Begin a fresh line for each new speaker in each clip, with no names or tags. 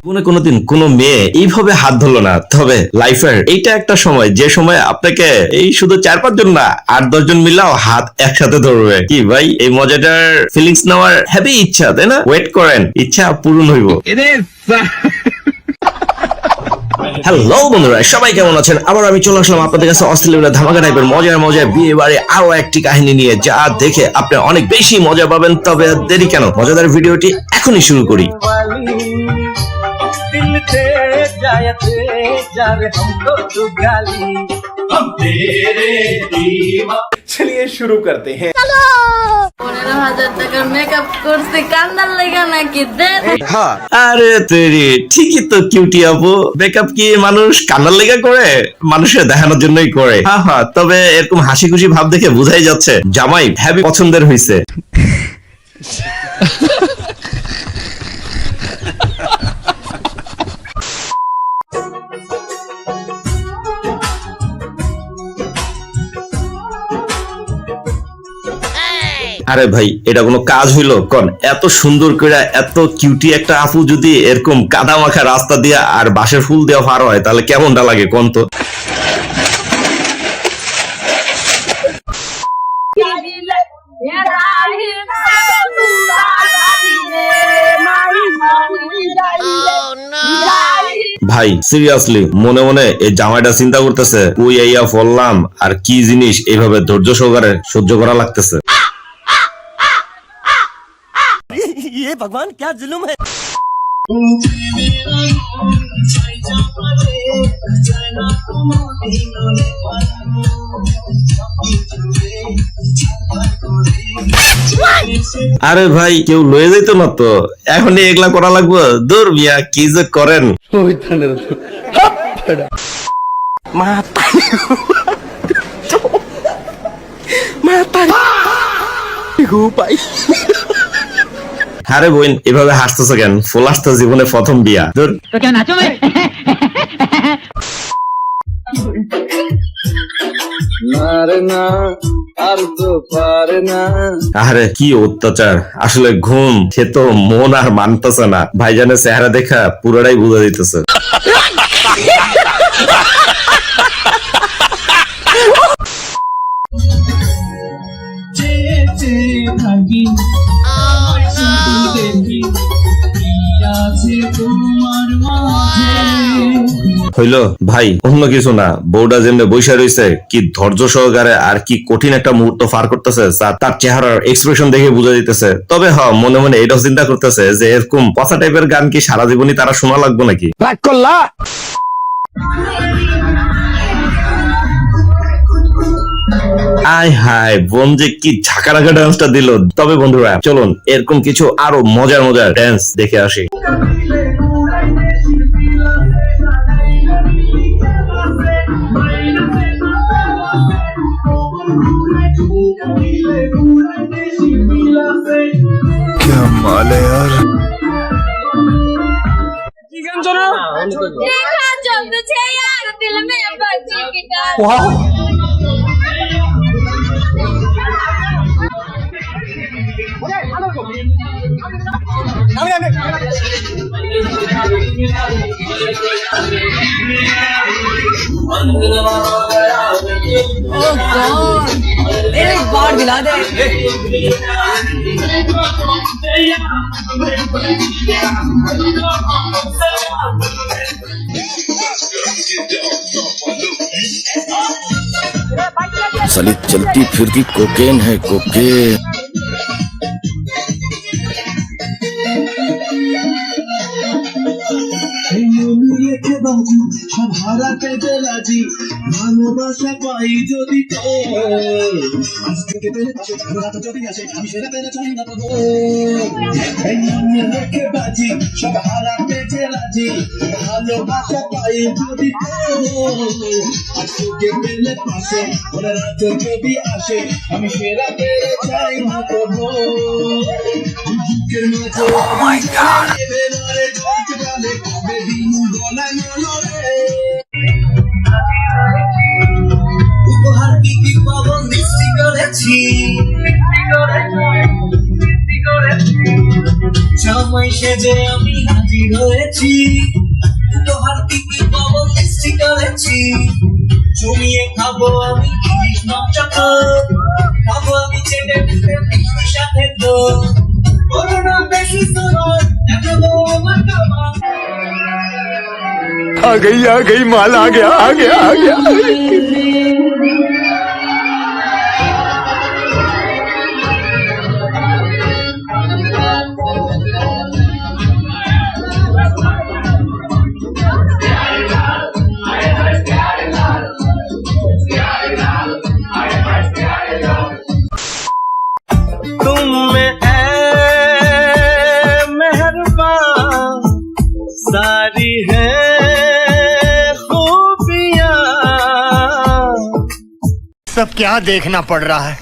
জীবনে কোনোদিন কোনো মেয়ে এইভাবে হাত ধরলো না, তবে লাইফের এইটা একটা সময় যে সময় আপনাকে এই শুধু 4-5 জন না 8-10 জন মিলাও হাত একসাথে ধরবে। কি ভাই, এই মজাটার ফিলিংস নেওয়ার হেভি ইচ্ছা, তাই না? ওয়েট করেন, ইচ্ছা পূরণ হইব। হ্যালো বন্ধুরা, সবাই কেমন আছেন? আবার আমি চলে আসলাম আপনাদের কাছে অস্ট্রেলিয়ার ধামাকা টাইপের মজার বিয়ে বাড়ি আরো একটি কাহিনী নিয়ে, যা দেখে আপনি অনেক বেশি মজা পাবেন। তবে দেরি কেন, মজাদার ভিডিওটি এখনই শুরু করি।
चलिए शुरू करते हैं।
15,000 টাকার মেকআপ করতে কান্দার লেগা নাকি দেন?
আরে তেরি, ঠিকই তো কিউটি আপু, মেকআপ কি মানুষ কান্নার লেগা করে? মানুষের দেখানোর জন্যই করে। হ্যাঁ, তবে এরকম হাসি খুশি ভাব দেখে বোঝাই যাচ্ছে জামাই হেভি পছন্দের হইছে। আরে ভাই, এটা কোনো কাজ হইলো? কোন এত সুন্দর করে এত কিউটি একটা আপু যদি এরকম কাদা মাখা রাস্তা দিয়া আর বাঁশের ফুল দেওয়া পার হয়, তাহলে কেমনটা লাগে কোন তো? ভাই সিরিয়াসলি মনে মনে এই জামাইটা চিন্তা করতেছে, ওই আইয়া ফললাম আর কি জিনিস এইভাবে ধৈর্য সহকারে সহ্য করা লাগতেছে।
ये भगवान क्या जुल्म है।
আরে ভাই, কেউ লয়ে যাইতো না তো, এখনই এগুলা করা লাগবে? দূর মিয়া, কি যে করেন। আরে বোন, এভাবে হাসতেছো কেন? ফুল আসতো জীবনে প্রথম বিয়া। দূর। আরে কি অত্যাচার, আসলে ঘুম সে তো মন আর মানতেছে না। ভাইজানের চেহারা দেখা পুরোটাই বুঝা দিতেছে। হইল ভাই, অন্য কিছু না, বউটা যেমনি বৈশা রয়েছে কি ধৈর্য সহকারে আর কি কঠিন একটা মুহূর্ত পার করতেছে, তার চেহারার এক্সপ্রেশন দেখে বোঝা দিতেছে। তবে হ্যাঁ, মনে মনে এটাও চিন্তা করতেছে যে এরকম পচা টাইপের গান কি সারা জীবনই তারা শোনা লাগবে নাকি? আয় হায়, বোন যে কি ঝাঁকারাকা ডান্সটা দিল। তবে বন্ধুরা চলুন এরকম কিছু আরো মজার ডান্স দেখে আসি।
क्या माल है यार।
एक बार दिला दे।
साली चलती फिरती कोकेन है, कोकेन।
ভালোবাসা পাই যদি রেখে বাজি সব হারাতে রাজি, ভালোবাসা পাই যদি আজকে পেলে পাশে ওরা রাত যদি আসে, আমি সেরা পেরে চাই না করবো বুকের মাঝে কবে দিন গলায় মনে উপহার কি কি পাবো মিষ্টি করেছি সেজে আমি হাজির হয়েছি, তোহার দিকে কবল সৃষ্টি করেছি, জমিয়ে খাবো আমি ইলিশ মাছ খাবো আমি চেটে পুটে পিঠের সাথে তো করোনা বেশি সময় দেখাবো আমার কামাল।
आ गई माल आ गया
तुम में ऐ मेहरबान सारी है खूबियां।
सब क्या देखना पड़ रहा है।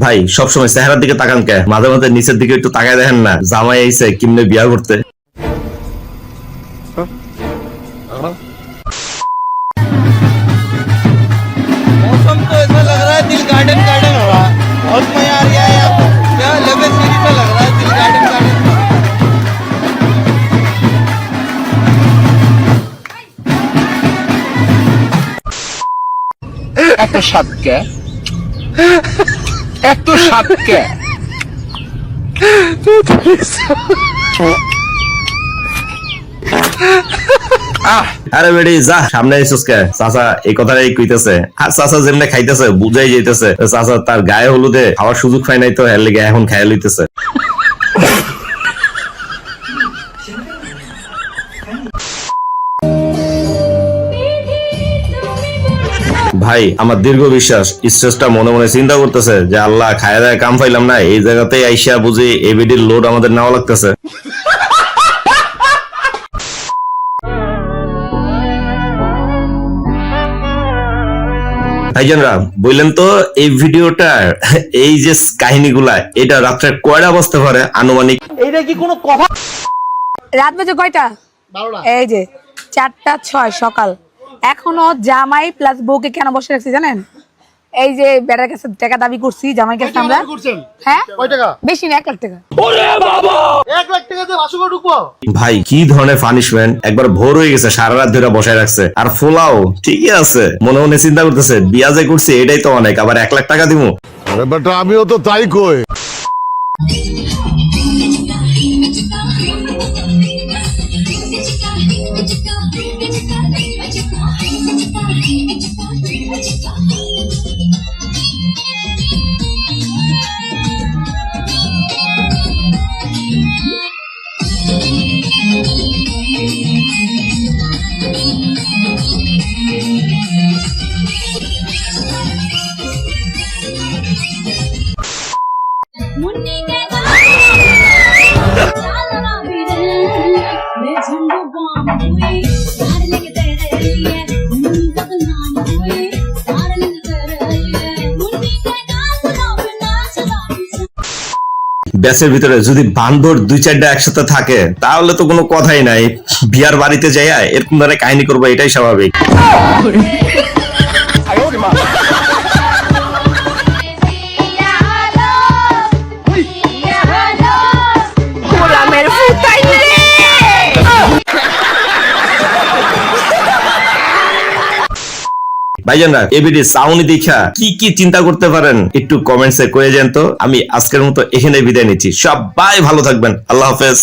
ভাই সবসময় চেহারার দিকে তাকান কে? মাঝে মাঝে নিচের দিকে একটু তাকায় দেখেন না, জামাই আইছে কিমনে বিয়া করতে।
मौसम तो ऐसा लग रहा है दिल गार्डन गार्डन हो रहा है, बहुत मजा आ रहा है यहाँ पे, क्या लवे सीरी सा लग रहा है दिल गार्डन गार्डन।
এত স্বাদ কে? এত স্বাদ কে?
আরে বেড়ি যা, সামনে আইসুস কে? চাচা এই কথাটাই কইতেছে, আর চাচা যেমনে খাইতেছে বুঝাই যাইতেছে চাচা তার গায়ে হলুদে খাওয়ার সুযোগ পায় নাই, তো এর লেগে এখন খাইয়া লইতেছে। ভাই আমার দীর্ঘ বিশ্বাস, স্ট্রেসটা মনে মনে চিন্তা করতেছে যে আল্লাহ খায়া দায় কাম পাইলাম না, এই জায়গাতেই আইসা বুঝি এবিডির লোড আমাদের নেওয়া লাগতেছে। ভাইজানরা বললেন তো এই ভিডিওটার এই যে কাহিনীগুলা এটা রাত্রে কয়টা বসতে পারে আনুমানিক?
রাত বাজে কয়টা? এই যে 4:06 সকাল। এখনো জামাই প্লাস বউকে কেন বসে রাখছি জানেন? এই যে বেটার কাছে টাকা দাবি করছি, জামাই কাছে আমরা। হ্যাঁ কয় টাকা? বেশি না, 1 লাখ টাকা। ওরে বাবা, 1 লাখ টাকা দিয়ে বাসুকে ঢুকবো?
ভাই কি ধরনের পানিশমেন্ট! একবার ভোর হয়ে গেছে, সারা রাত ধরে বসায় রাখছে, আর ফোলাও ঠিকই আছে। মনে মনে চিন্তা করতেছে বিয়া যে করছি এটাই তো অনেক, আবার 1 লাখ টাকা দিবো।
আরে বেটা আমিও তো তাই কই।
मुन्नी के गाना चालना भी रे मैं झंडू बम हुई डार्लिंग तेरे लिए मुन्नी का नाम हुई डार्लिंग तेरे लिए मुन्नी के गाना बिना चला
ব্যাসের ভিতরে যদি বান্দর 2-4টা একসাথে থাকে তাহলে তো কোনো কথাই নাই, বিয়ার বাড়িতে যাইয়া এরকম ধরনের কাহিনী করবো, এটাই স্বাভাবিক। ভাইজানরা এবিডি সাউন্ড দেখা কি কি চিন্তা করতে পারেন একটু কমেন্টসে কয়ে যান তো। আমি আজকের মতো এখানে বিদায় নিচ্ছি, সবাই ভালো থাকবেন, আল্লাহ হাফেজ।